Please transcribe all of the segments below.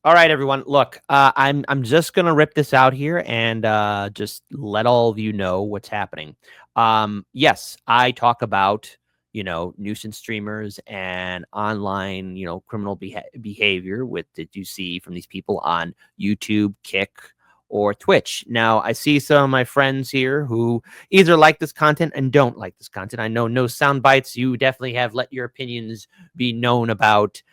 All right, everyone. Look, I'm just gonna rip this out here and just let all of you know what's happening. Yes, I talk about nuisance streamers and online criminal behavior with that you see from these people on YouTube, Kick, or Twitch. Now, I see some of my friends here who either like this content and don't like this content. I know no sound bites. You definitely have let your opinions be known about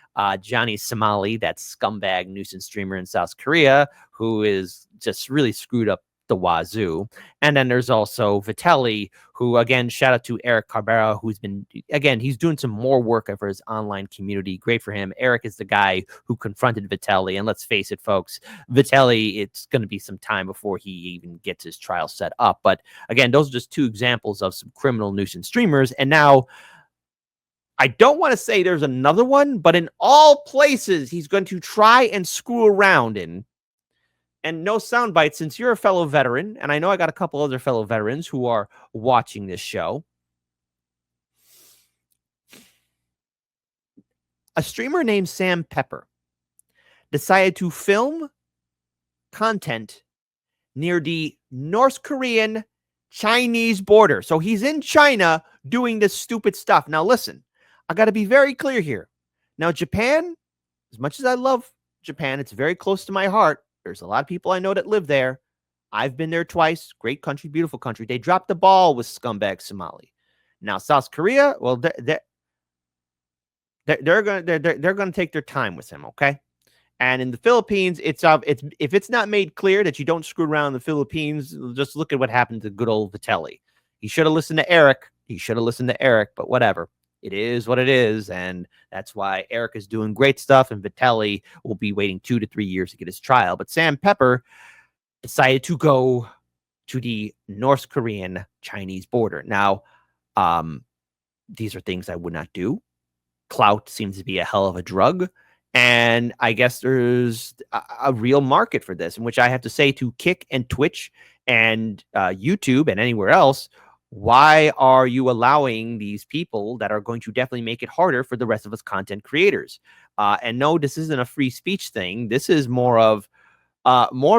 Johnny Somali, that scumbag nuisance streamer in South Korea, who is just really screwed up the wazoo. And then there's also Vitelli, who, again, shout out to Eric Cabrera, who's been, again, he's doing some more work for his online community. Great for him. Eric is the guy who confronted Vitelli. And let's face it, folks, Vitelli, it's going to be some time before he even gets his trial set up. But again, those are just two examples of some criminal nuisance streamers. And now, I don't want to say there's another one, but in all places he's going to try and screw around in. And no soundbite, since you're a fellow veteran, and I know I got a couple other fellow veterans who are watching this show. A streamer named Sam Pepper decided to film content near the North Korean Chinese border. So he's in China doing this stupid stuff. Now, listen, I got to be very clear here. Now, Japan, as much as I love Japan, it's very close to my heart. There's a lot of people I know that live there. I've been there twice. Great country, beautiful country. They dropped the ball with scumbag Somali. Now, South Korea, well, they're gonna take their time with him, okay? And in the Philippines, it's if it's not made clear that you don't screw around in the Philippines, just look at what happened to good old Vitelli. He should have listened to Eric. But whatever. It is what it is, and that's why Eric is doing great stuff, and Vitelli will be waiting 2 to 3 years to get his trial. But Sam Pepper decided to go to the North Korean Chinese border. Now, these are things I would not do. Clout seems to be a hell of a drug, and I guess there's a real market for this, in which I have to say to Kick and Twitch and YouTube and anywhere else, why are you allowing these people that are going to definitely make it harder for the rest of us content creators? And no, this isn't a free speech thing. This is more of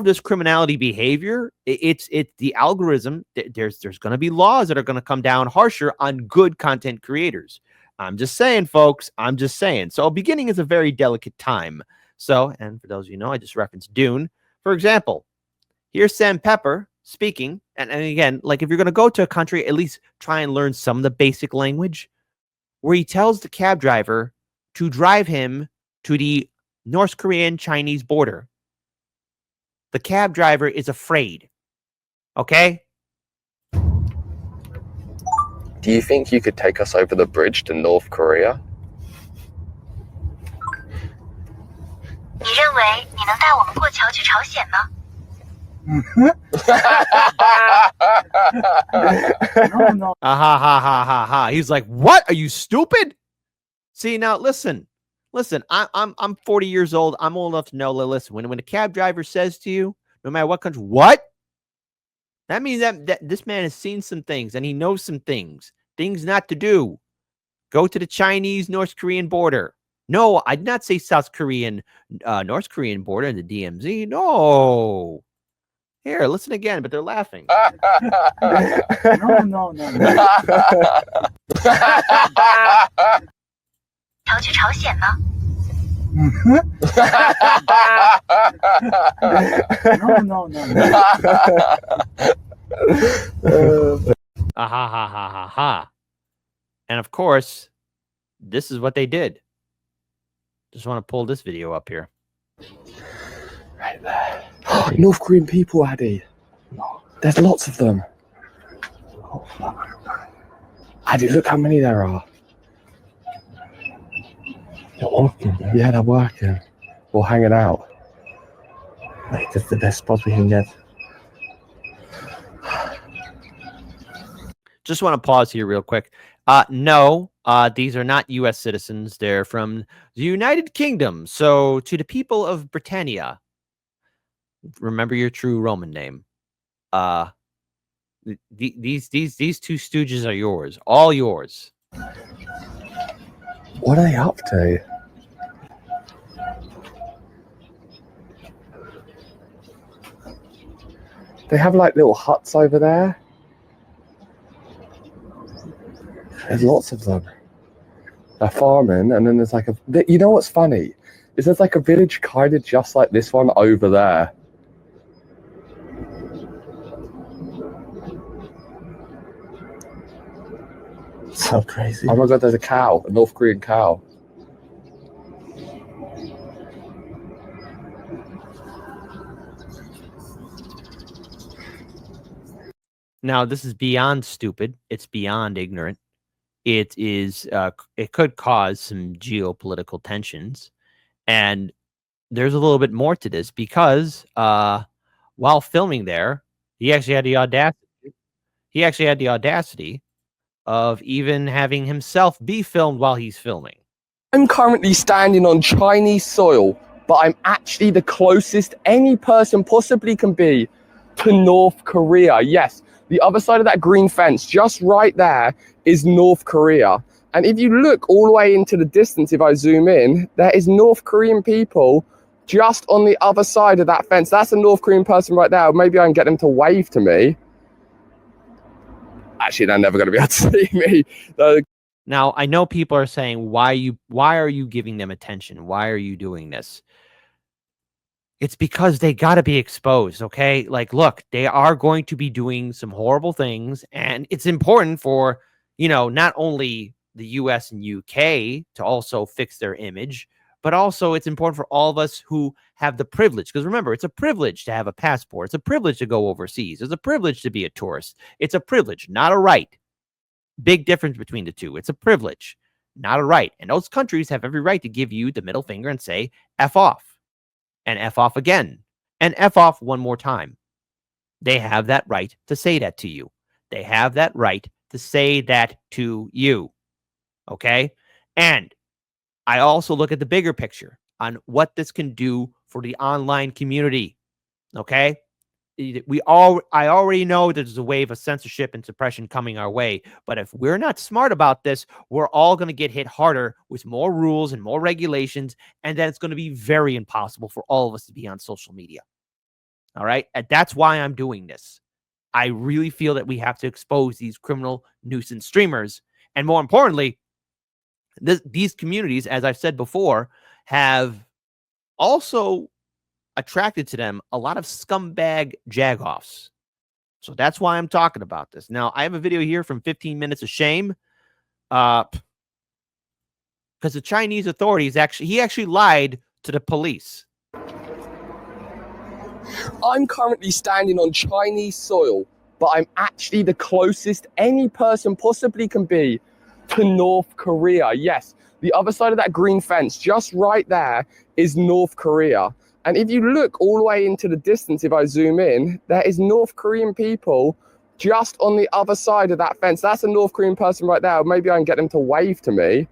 this criminality behavior. It's the algorithm. There's going to be laws that are going to come down harsher on good content creators. I'm just saying, folks. I'm just saying. So beginning is a very delicate time. So, and for those of you know, I just referenced Dune. For example, here's Sam Pepper speaking. And again, like if you're going to go to a country, at least try and learn some of the basic language, where he tells the cab driver to drive him to the North Korean Chinese border. The cab driver is afraid. Okay? Do you think you could take us over the bridge to North Korea? 你认为你能带我们过桥去朝鲜吗？ No. Ha ha ha ha ha. He's like, "What? Are you stupid?" See, now listen. I'm 40 years old. I'm old enough to know. Listen, when a cab driver says to you, no matter what country, what? That means that this man has seen some things and he knows some things not to do. Go to the Chinese North Korean border. No, I did not say South Korean, North Korean border in the DMZ. No. Here, listen again, but they're laughing. No. 桥去朝鲜吗？ No. Ha. And of course, this is what they did. Just want to pull this video up here. Right there. North Korean people, Addy. There's lots of them. Oh, fuck. Addy, look how many there are. They're working. Yeah, they're working. Or hanging out. Like, there's the best spots we can get. Just want to pause here real quick. No, these are not U.S. citizens. They're from the United Kingdom. So to the people of Britannia, remember your true Roman name. These two stooges are yours. All yours. What are they up to? They have like little huts over there. There's lots of them. They're farming, and then there's like a. You know what's funny? Is there's like a village kind of just like this one over there. So crazy. Oh my god, there's a cow, a North Korean cow. Now, this is beyond stupid. It's beyond ignorant. It is. It could cause some geopolitical tensions, and there's a little bit more to this because while filming there, he actually had the audacity. He actually had the audacity of even having himself be filmed while he's filming. I'm currently standing on Chinese soil, but I'm actually the closest any person possibly can be to North Korea. Yes, the other side of that green fence, just right there, is North Korea. And if you look all the way into the distance, if I zoom in, there is North Korean people just on the other side of that fence. That's a North Korean person right there. Maybe I can get them to wave to me. Actually, they're never going to be able to see me. Now, I know people are saying, why are you giving them attention? Why are you doing this? It's because they got to be exposed, okay? Like, look, they are going to be doing some horrible things, and it's important for, not only the US and UK to also fix their image, but also it's important for all of us who have the privilege. Because remember, it's a privilege to have a passport. It's a privilege to go overseas. It's a privilege to be a tourist. It's a privilege, not a right. Big difference between the two. It's a privilege, not a right. And those countries have every right to give you the middle finger and say, F off, and F off again, and F off one more time. They have that right to say that to you. They have that right to say that to you. Okay? And I also look at the bigger picture on what this can do for the online community. Okay? I already know there's a wave of censorship and suppression coming our way, but if we're not smart about this, we're all going to get hit harder with more rules and more regulations, and then it's going to be very impossible for all of us to be on social media. All right? And that's why I'm doing this. I really feel that we have to expose these criminal nuisance streamers, and more importantly, these communities, as I've said before, have also attracted to them a lot of scumbag jagoffs. So that's why I'm talking about this. Now, I have a video here from 15 Minutes of Shame. Because the Chinese authorities he actually lied to the police. I'm currently standing on Chinese soil, but I'm actually the closest any person possibly can be to North Korea. Yes, the other side of that green fence, just right there, is North Korea. And if you look all the way into the distance, if I zoom in, there is North Korean people just on the other side of that fence. That's a North Korean person right there. Maybe I can get them to wave to me.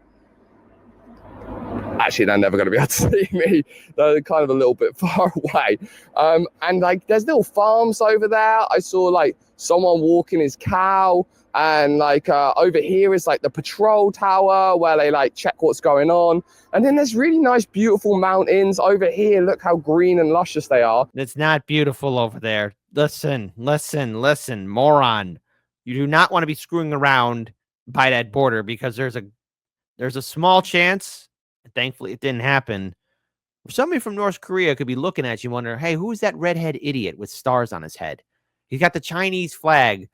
Actually, they're never going to be able to see me. They're kind of a little bit far away. And like, there's little farms over there. I saw like someone walking his cow. And like over here is like the patrol tower where they like check what's going on. And then there's really nice, beautiful mountains over here. Look how green and luscious they are. It's not beautiful over there. Listen, moron. You do not want to be screwing around by that border because there's a small chance, thankfully it didn't happen, somebody from North Korea could be looking at you and wonder, hey, who's that redhead idiot with stars on his head? He's got the Chinese flag,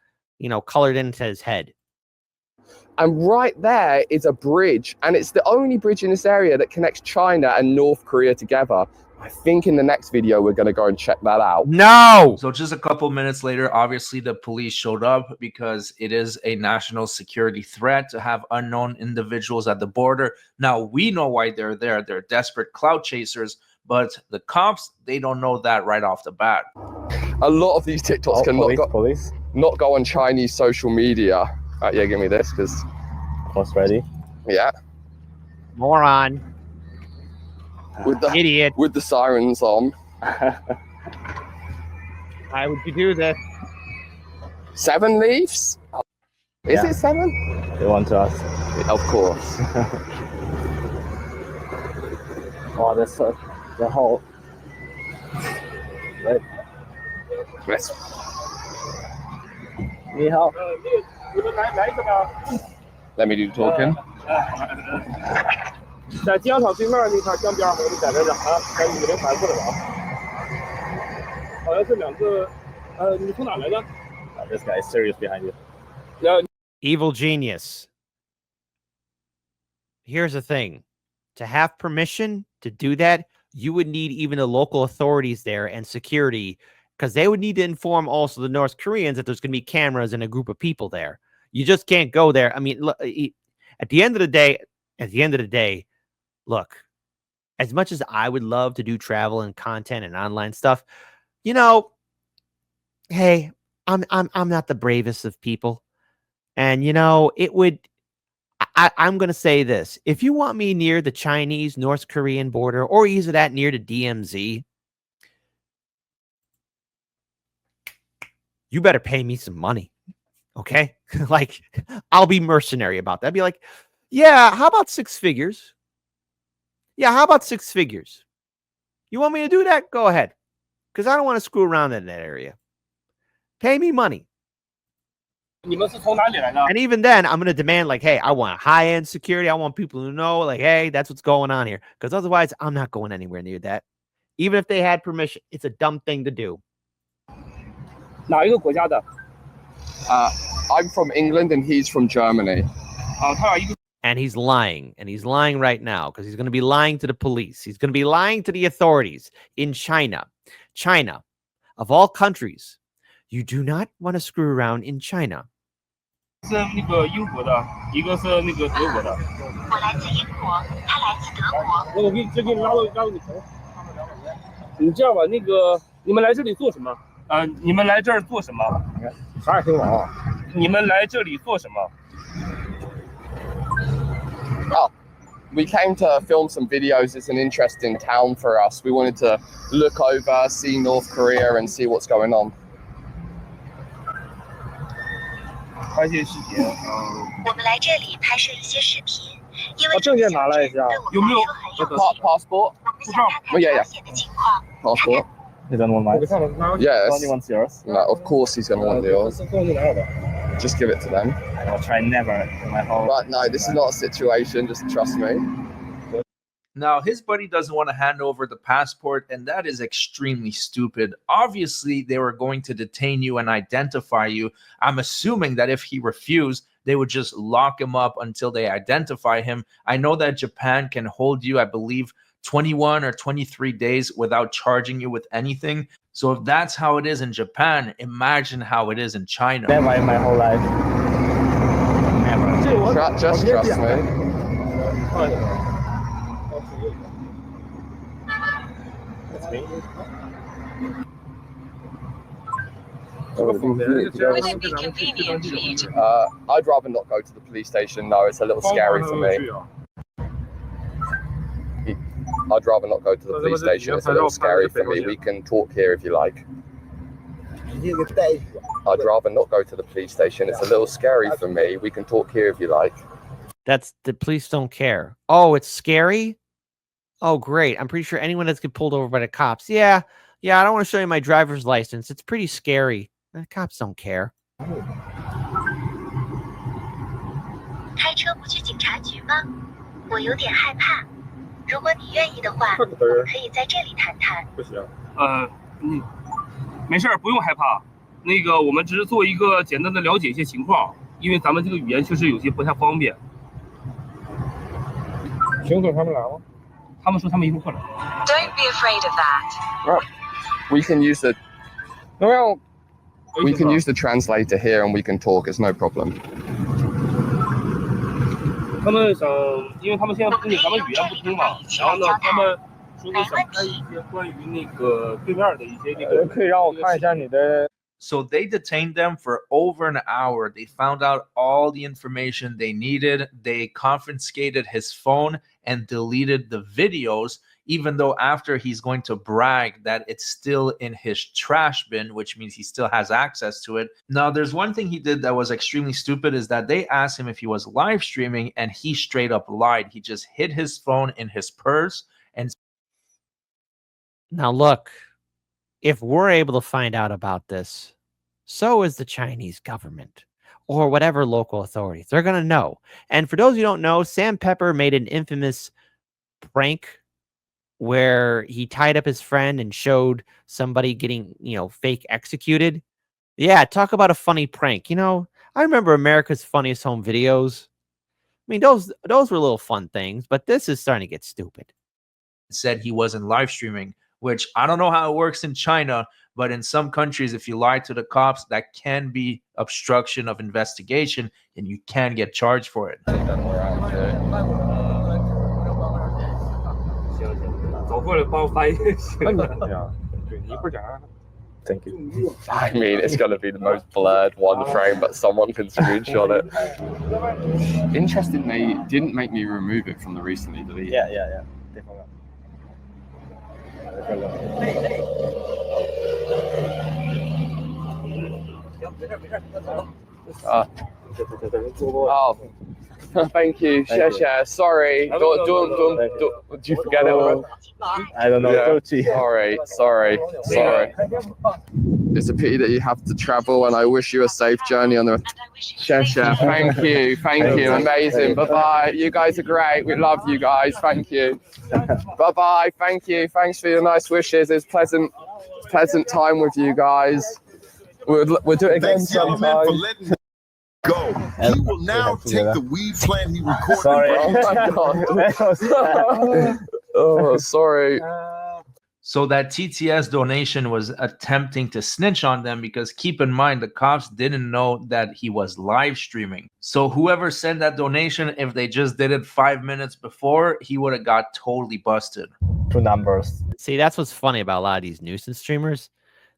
colored into his head. And right there is a bridge, and it's the only bridge in this area that connects China and North Korea together. I think in the next video, we're going to go and check that out. No! So just a couple minutes later, obviously the police showed up because it is a national security threat to have unknown individuals at the border. Now, we know why they're there. They're desperate clout chasers, but the cops, they don't know that right off the bat. A lot of these TikToks not go on Chinese social media. Yeah, give me this, because... Almost ready? Yeah. Moron. With the idiot. With the sirens on. Why would you do this? 7 leaves? Is it 7? They want to us. Of course. Oh, that's the whole... Right. Let's. 你好。你们来什么？ Let me do the talking. 在机场对面那块江边，我们在这啊，在50反过来了啊。好像是2个，你从哪来的 This guy is serious behind you. Evil genius. Here's the thing. To have permission to do that, you would need even the local authorities there and security, because they would need to inform also the North Koreans that there's going to be cameras and a group of people there. You just can't go there. I mean, look, at the end of the day, look, as much as I would love to do travel and content and online stuff, you know, hey, I'm not the bravest of people. And, you know, it would, I'm going to say this. If you want me near the Chinese, North Korean border, or either that near the DMZ, you better pay me some money. Okay? Like, I'll be mercenary about that. I'd be like, yeah, how about 6 figures? Yeah, how about 6 figures? You want me to do that? Go ahead. Because I don't want to screw around in that area. Pay me money. 你们是从哪里来的？ And even then, I'm going to demand, like, hey, I want high-end security. I want people to know, like, hey, that's what's going on here. Because otherwise, I'm not going anywhere near that. Even if they had permission, it's a dumb thing to do. 哪一个国家的？ I'm from England and he's from Germany. 啊，他俩一个 And he's lying. And he's lying right now because he's going to be lying to the police. He's going to be lying to the authorities in China. China, of all countries, you do not want to screw around in China. 是那个英国的，一个是那个德国的。我来自英国，他来自德国。那我给你直接给你拉到你头。你这样吧，那个你们来这里做什么？你们来这儿做什么？啥也听不懂。你们来这里做什么？ Oh, we came to film some videos. It's an interesting town for us. We wanted to look over, see North Korea, and see what's going on. 拍些视频。我们来这里拍摄一些视频，因为把证件拿来一下。有没有 Passport? 我们想看看朝鲜的情况。 Passport? You don't want mine? Yes. Only wants yours. No, of course he's going to want yours. 送你哪儿的？ Just give it to them. I'll try never in my whole. But no, this is not a situation. Just trust me. Now, his buddy doesn't want to hand over the passport, and that is extremely stupid. Obviously, they were going to detain you and identify you. I'm assuming that if he refused, they would just lock him up until they identify him. I know that Japan can hold you, I believe, 21 or 23 days without charging you with anything. So if that's how it is in Japan, imagine how it is in China. Never in my whole life. Never. Just trust me. That's me. Would it be convenient for you to I'd rather not go to the police station. No, it's a little scary for me. I'd rather not go to the police station. It's a little scary for me. We can talk here if you like. I'd rather not go to the police station. It's a little scary for me. We can talk here if you like. That's the police don't care. Oh, it's scary? Oh, great. I'm pretty sure anyone that's get pulled over by the cops. Yeah, I don't want to show you my driver's license. It's pretty scary. The cops don't care. 开车不去警察局吗？我有点害怕。如果你愿意的话，我们可以在这里谈谈。不行。没事儿，不用害怕。那个，我们只是做一个简单的了解一些情况，因为咱们这个语言确实有些不太方便。熊总他们来了。他们说他们一会儿过来。 Don't be afraid of that. Right. We can use the translator here and we can talk. It's no problem. 他们想，因为他们现在跟咱们语言不通嘛，然后呢，他们说是想拍一些关于那个对面的一些那个。可以让我看一下你的。 So they detained them for over an hour. They found out all the information they needed. They confiscated his phone and deleted the videos, even though after he's going to brag that it's still in his trash bin, which means he still has access to it. Now, there's one thing he did that was extremely stupid is that they asked him if he was live streaming and he straight up lied. He just hid his phone in his purse. And Now, look, if we're able to find out about this, so is the Chinese government or whatever local authorities. They're going to know. And for those who don't know, Sam Pepper made an infamous prank where he tied up his friend and showed somebody getting, fake executed. Yeah, talk about a funny prank. I remember America's Funniest Home Videos. I mean, those were little fun things, but this is starting to get stupid. Said he wasn't live streaming, which I don't know how it works in China, but in some countries, if you lie to the cops, that can be obstruction of investigation and you can get charged for it. 走过来帮我翻译就行了。对，你一会儿讲啊。Thank you. I mean, it's going to be the most blurred one frame, but someone can screenshot it. Interesting, they didn't make me remove it from the recently deleted. Yeah. Definitely. Thank you. Share. Sorry. Did you forget it? I don't know. Yeah. Sorry. It's a pity that you have to travel, and I wish you a safe journey on the. Share. Thank you. Amazing. Bye. You guys are great. We love you guys. Thank you. Bye. Thank you. Thanks for your nice wishes. It's pleasant time with you guys. We'll do it again sometime. Go. He will now take the weed plant he recorded. Sorry. Oh my God. Oh, sorry. So that TTS donation was attempting to snitch on them because keep in mind, the cops didn't know that he was live streaming. So whoever sent that donation, if they just did it 5 minutes before, he would have got totally busted. 2 numbers. See, that's what's funny about a lot of these nuisance streamers.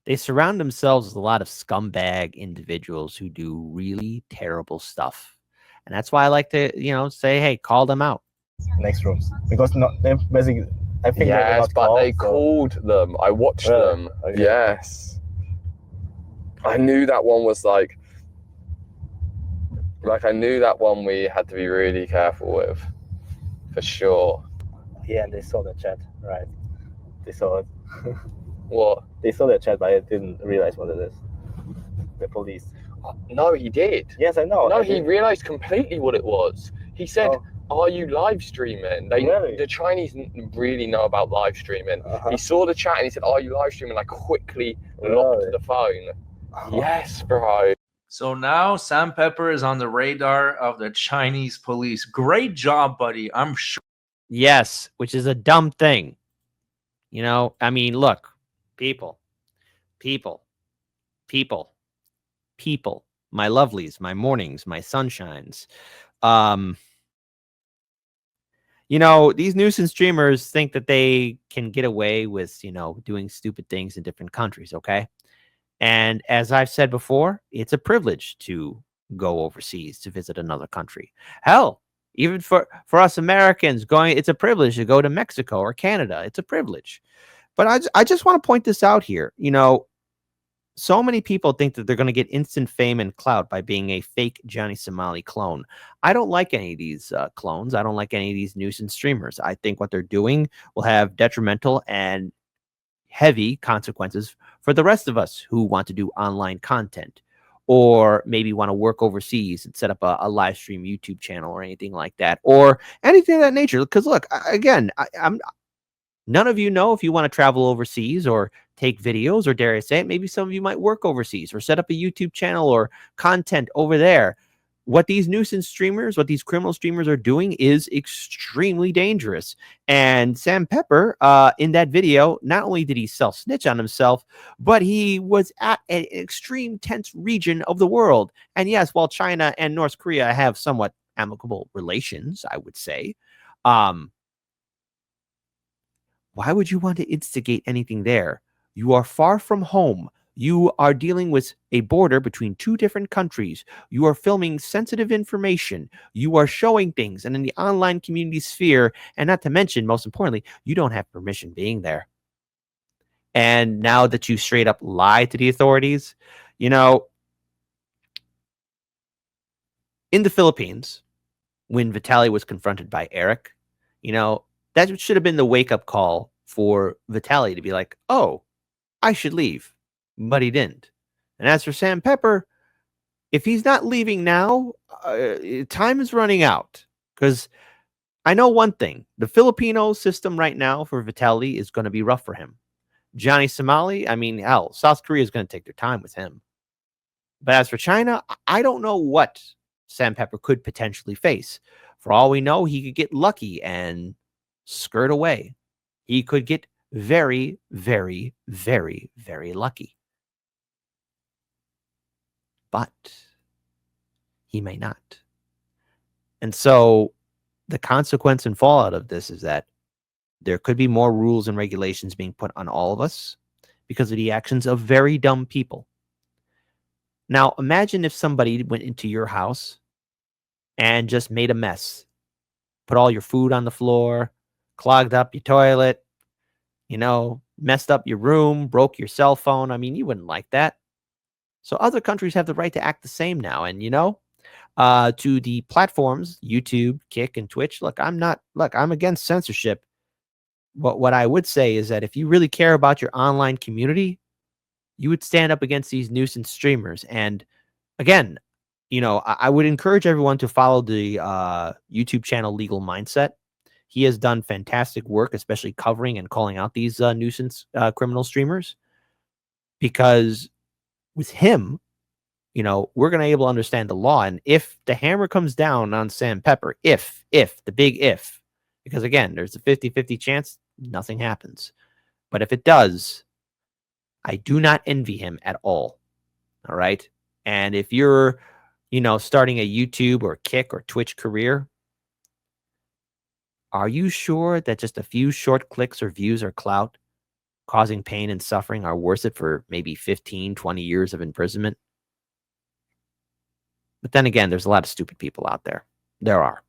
They surround themselves with a lot of scumbag individuals who do really terrible stuff. And that's why I like to, say, hey, call them out. Next rooms. Because they basically, I think yes, but they called them. I watched them. Okay. Yes. I knew that one was like I knew that one we had to be really careful with. For sure. Yeah, and they saw the chat, right? They saw it. What? They saw the chat, but I didn't realize what it is. The police. No, he did. Yes, I know. No, he realized completely what it was. He said, "Are you live streaming?" The Chinese really know about live streaming. He saw the chat and he said, "Are you live streaming?" I quickly locked the phone. Yes, bro. So now Sam Pepper is on the radar of the Chinese police. Great job, buddy. I'm sure. Yes, which is a dumb thing. I mean, look, people, my lovelies, my mornings, my sunshines. These nuisance streamers think that they can get away with, doing stupid things in different countries, okay? And as I've said before, it's a privilege to go overseas to visit another country. Hell, even for us Americans it's a privilege to go to Mexico or Canada. It's a privilege. But I just want to point this out here. So many people think that they're going to get instant fame and clout by being a fake Johnny Somali clone. I don't like any of these clones. I don't like any of these nuisance streamers. I think what they're doing will have detrimental and heavy consequences for the rest of us who want to do online content or maybe want to work overseas and set up a live stream YouTube channel or anything like that, or anything of that nature. Because look, I'm none of you know if you want to travel overseas or take videos, or dare I say it, maybe some of you might work overseas or set up a YouTube channel or content over there. What these nuisance streamers, what these criminal streamers are doing is extremely dangerous. And Sam Pepper, in that video, not only did he self-snitch on himself, but he was at an extreme tense region of the world. And yes, while China and North Korea have somewhat amicable relations, I would say, why would you want to instigate anything there? You are far from home. You are dealing with a border between 2 different countries. You are filming sensitive information. You are showing things and in the online community sphere. And not to mention, most importantly, you don't have permission being there. And now that you straight up lie to the authorities, in the Philippines, when Vitaly was confronted by Eric, that should have been the wake-up call for Vitaly to be like, oh, I should leave. But he didn't. And as for Sam Pepper, if he's not leaving now, time is running out. Because I know one thing. The Filipino system right now for Vitelli is going to be rough for him. Johnny Somali, I mean, hell, South Korea is going to take their time with him. But as for China, I don't know what Sam Pepper could potentially face. For all we know, he could get lucky and skirt away. He could get very, very, very, very lucky. But he may not. And so the consequence and fallout of this is that there could be more rules and regulations being put on all of us because of the actions of very dumb people. Now, imagine if somebody went into your house and just made a mess, put all your food on the floor, clogged up your toilet, messed up your room, broke your cell phone. I mean, you wouldn't like that. So other countries have the right to act the same now. And, to the platforms, YouTube, Kick, and Twitch, I'm against censorship. But what I would say is that if you really care about your online community, you would stand up against these nuisance streamers. And again, I would encourage everyone to follow the YouTube channel Legal Mindset. He has done fantastic work, especially covering and calling out these nuisance criminal streamers. Because with him, we're going to be able to understand the law. And if the hammer comes down on Sam Pepper, the big if, because again, there's a 50-50 chance nothing happens. But if it does, I do not envy him at all. All right. And if you're, starting a YouTube or Kick or Twitch career, are you sure that just a few short clicks or views or clout causing pain and suffering are worth it for maybe 15, 20 years of imprisonment? But then again, there's a lot of stupid people out there. There are.